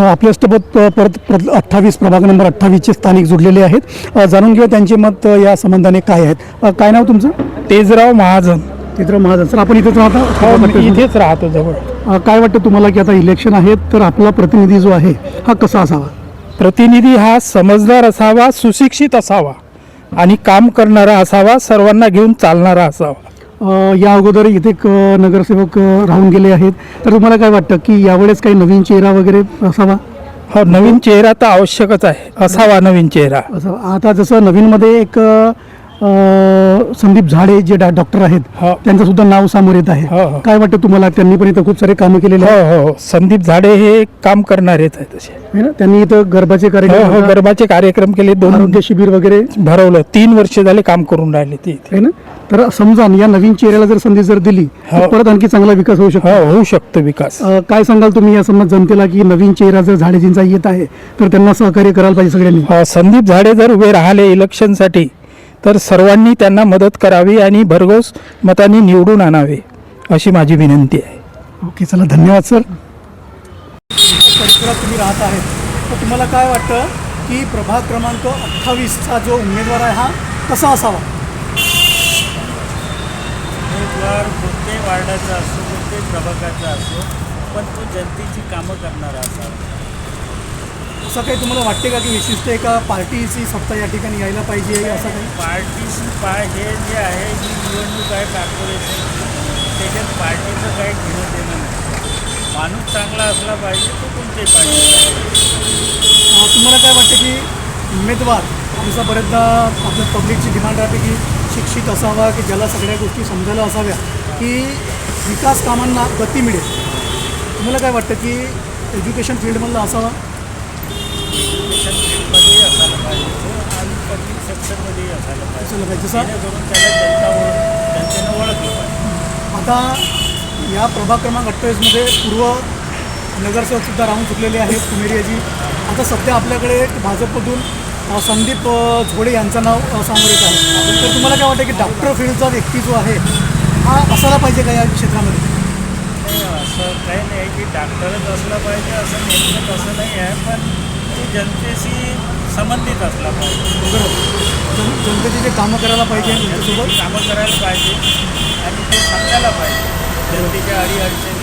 आपल्यासोबत परत 28 प्रभाग नंबर 28चे स्थानिक जुडलेले आहेत. जाणून घेऊया त्यांचे मत या संबंधाने काय आहेत. काय नाव तुमचं? तेजराव महाजन. तेजराव महाजन सर, आपण इथेच राहता? मी इथेच राहतो जवळ. काय वाटतं तुम्हाला की आता इलेक्शन आहेत तर आपला प्रतिनिधी जो आहे हा कसा असावा? प्रतिनिधी हा समजदार असावा, सुशिक्षित असावा आणि काम करणारा असावा, सर्वांना घेऊन चालणारा असावा. या अगोदर इथे एक नगरसेवक राहून गेले आहेत, तर तुम्हाला काय वाटतं की यावेळेस काही नवीन चेहरा वगैरे असावा? हो, नवीन चेहरा तर आवश्यकच आहे, असावा नवीन चेहरा. असं आता जसं नवीनमध्ये एक संदीप झाडे जे डॉक्टर आहेत हो. त्यांचं सुद्धा नाव समोर येत आहे. हो, हो. काय वाटतं तुम्हाला? त्यांनी पण इथं खूप सारे कामं केलेले हो आहेत, हो, संदीप झाडे हे काम करणारेच आहे तसे. है ना? त्यांनी इथं गर्भाचे हो हो, कार्यक्रम, गरबाचे कार्यक्रम केले, 2 आरोग्य शिबिर वगैरे, भरवलं. 3 वर्ष झाले काम करून राहिले ते इथे. है ना? तर समजा या नवीन चेहऱ्याला जर संधी जर दिली तर हो. परत आणखी चांगला विकास होऊ शकतो. हो, होऊ शकतो विकास. काय सांगाल तुम्ही या समज जनतेला की नवीन चेहरा जर झाडेजींचा येत आहे तर त्यांना सहकार्य करायला पाहिजे सगळ्यांनी? हो, संदीप झाडे जर उभे राहिले इलेक्शनसाठी तर सर्वांनी त्यांना मदत करावी आणि भरघोस मतांनी निवडून आणावे अशी माझी विनंती आहे. ओके, चला धन्यवाद सर. परिसरात तुम्ही राहत आहेत तर तुम्हाला काय वाटतं की प्रभाग क्रमांक 28चा जो उमेदवार आहे हा कसा असावा? उमेदवार कोणत्याही वार्डाचा असो, कोणत्याही प्रभागाचा असो, पण तो जनतेची कामं करणारा असावा. असं काही तुम्हाला वाटते का की विशिष्ट एका पार्टीची सत्ता या ठिकाणी यायला पाहिजे असं काही? पार्टीशी हे जे आहे ही निवडणूक आहे कॉर्पोरेशन, त्याच्यात पार्टीचं काही घेणं देणं नाही. माणूस चांगला असला पाहिजे तो कोणत्याही पार्टी. तुम्हाला काय वाटतं की उमेदवार जसं बरेचदा आपल्या पब्लिकची डिमांड राहते की शिक्षित असावा, की ज्याला सगळ्या गोष्टी समजायला असाव्या, की विकास कामांना गती मिळेल, तुम्हाला काय वाटतं की एज्युकेशन फील्डमधला असावा? एज्युकेशन फील्डमध्येही असायला पाहिजे तो आणि पब्लिक सेक्टरमध्येही असायला पाहिजे, जसं जेणेकरून त्याला जनतेनं ओळखलं पाहिजे. आता या प्रभाग क्रमांक 28मध्ये पूर्व नगरसेवकसुद्धा राहून चुकलेले आहेत कुमेरियाजी. आता सध्या आपल्याकडे भाजपमधून संदीप झोडे यांचं नाव समोर येत आहे. तर तुम्हाला काय वाटतं की डॉक्टर फील्डचा व्यक्ती जो आहे हा असायला पाहिजे का या क्षेत्रामध्ये? नाही, असं काही नाही की डॉक्टरच असला पाहिजे असं नेमकं तसं नाही आहे, पण तो जनतेशी संबंधित असला पाहिजे. बरोबर, जनतेचे जे कामं करायला पाहिजे त्यांच्यासोबत कामं करायला पाहिजे आणि ते समजायला पाहिजे जनतेच्या अडीअडचणी.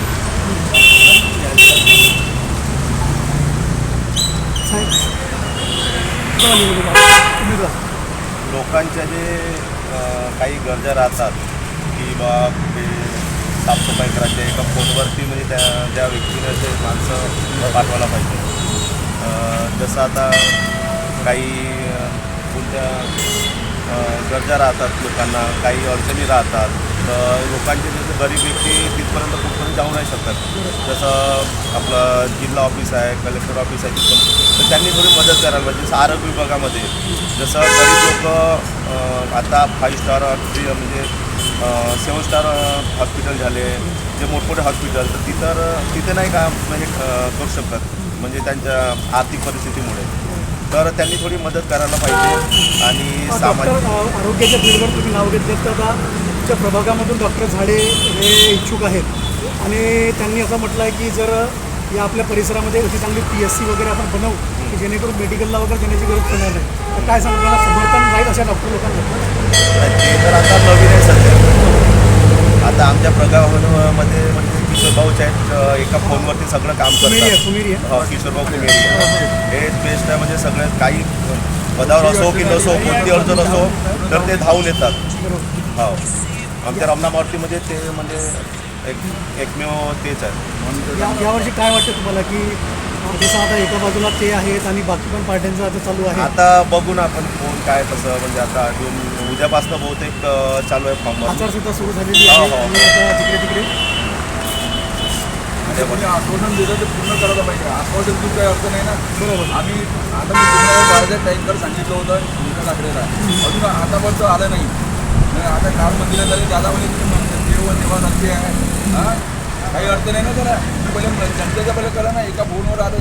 उमेदवार लोकांच्या जे काही गरजा राहतात की बा ते साफसफाई करायचे एका फोनवरती म्हणजे त्या व्यक्तीने ते माणसं पाठवायला पाहिजे. जसं आता काही कोणत्या गरजा राहतात लोकांना, काही अडचणी राहतात, तर लोकांचे जसं गरीब व्यक्ती तिथपर्यंत कुठपर्यंत जाऊ नाही शकतात. जसं आपलं जिल्हा ऑफिस आहे, कलेक्टर ऑफिस आहे तिथं, तर त्यांनी थोडी मदत करायला पाहिजे. जसं आरोग्य विभागामध्ये जसं गरीब लोक आता 5 स्टार म्हणजे 7 स्टार हॉस्पिटल झाले, जे मोठमोठे हॉस्पिटल, तर तिथे नाही का म्हणजे करू शकतात म्हणजे त्यांच्या आर्थिक परिस्थितीमुळे, तर त्यांनी थोडी मदत करायला पाहिजे. आणि सामाजिक आरोग्याच्या फील्डवर तुम्ही नाव घेतलं तर आता तुमच्या प्रभागामधून डॉक्टर झाडे हे इच्छुक आहेत आणि त्यांनी असं म्हटलं आहे की जर या आपल्या परिसरामध्ये अशी चांगली PSC वगैरे आपण बनवू की जेणेकरून मेडिकलला वगैरे देण्याची गरज पडणार नाही, तर काय सांगू मला समर्थन राहील अशा डॉक्टर लोकांना? ते तर आता नवीन आहे सध्या. आता आमच्या प्रभागामध्ये म्हणजे किशोर भाऊच आहेत, एका फोनवरती सगळं काम करतात. किशोर भाऊ कुमेरी हे बेस्ट आहे. म्हणजे सगळ्यात काही पदावर असो की नसो, कोणती अडचण असो, तर ते धावून येतात. हो, आमच्या रमणामावतीमध्ये ते म्हणजे एकमेव तेच आहे. यावर्षी काय वाटतं तुम्हाला की जसं आता एका बाजूला ते आहेत आणि बाकी पण पार्ट्यांचं आता चालू आहे? आता बघू ना आपण कोण काय तसं, म्हणजे आता उद्यापासून बहुतेक चालू आहे फॉर्म. आचारसंहिता सुरू झालेली आहे आणि आता तिकडे तिकडे आश्वासन दिलं ते पूर्ण करायला पाहिजे. आश्वासन तू काही अर्थ नाही ना. बरोबर. आम्ही आता मी तुम्हाला बाहेरच्या टाईमवर सांगितलं होतं निकाल लागलेला अजून आतापर्यंत आलं नाही. आता काल मंदिरात झाले दादा म्हणजे तुम्ही जेवण तेव्हा नक्की आहे. हां, काही अर्थ नाही ना त्याला. तुम्ही पहिले जनतेच्या पहिले करा ना. एका फोनवर आता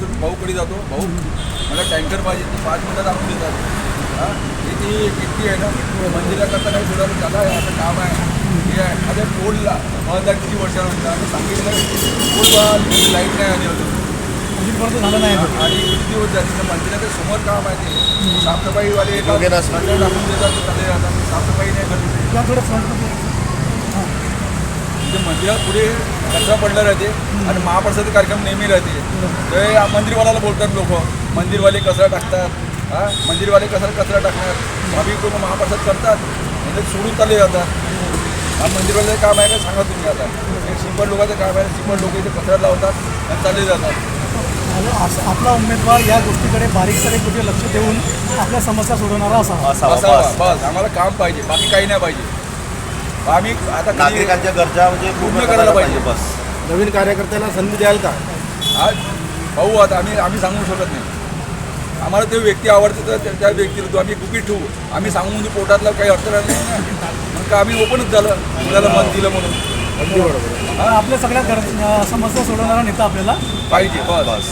तुम्ही भाऊकडे जातो, भाऊ मला टँकर पाहिजे, ती 5 मिनिटात आणून देतात. हां, ती एकटी आहे ना, मंदिराकरता काही थोडं दादा असं काम आहे हे आहे. आता पोलला 10 किती वर्षानंतर आम्ही सांगितलं पोल लाईट नाही आली होती. अजूनपर्यंत झालं नाही ते. आणि किती दिवस झाले तर मंदिराच्या समोर काम आहे ते साफसफाईवाले येतात, योग्य नसतं. कचरा टाकून देतात ते चालले जातात, साफसफाई नाही करत. त्या थोडं फ्रंटमध्ये म्हणजे मंदिरात पुढे कचरा पडला राहते आणि महाप्रसाद कार्यक्रम नेहमी राहते. ते मंदिरवाल्याला बोलतात लोक, मंदिरवाले कचरा टाकतात, मंदिरवाले कचरा टाकणार, भाविक लोक महाप्रसाद करतात म्हणजे सोडून चालले जातात. हा मंदिरवाल्याचं काम आहे का सांगा तुम्ही आता. एक सिंपल लोकांचं काम आहे, सिंपल लोक इथे कचरा लावतात आणि चालले जातात. आपला उमेदवार या गोष्टीकडे बारीक सारीक गोष्टी लक्ष देऊन आपल्या समस्या सोडवणारा असावा. असावा बस, आम्हाला काम पाहिजे, बाकी काही नाही पाहिजे. आम्ही आता कधी- नागरिकांच्या गरजा म्हणजे पूर्ण करायला पाहिजे. बस. नवीन कार्यकर्त्याला संधी द्याल का? आज पाहू आता, आम्ही सांगू शकत नाही. आम्हाला ते व्यक्ती आवडते तर त्या व्यक्तीला तो आम्ही गुपित ठेवू. आम्ही सांगू म्हणजे पोटातला काही अर्थ नाही ना. मग का आम्ही ओपनच झालं मुलाला मत दिलं म्हणून. अगदी बरोबर. आपल्या सगळ्या समस्या सोडवणारा नेता आपल्याला पाहिजे बस.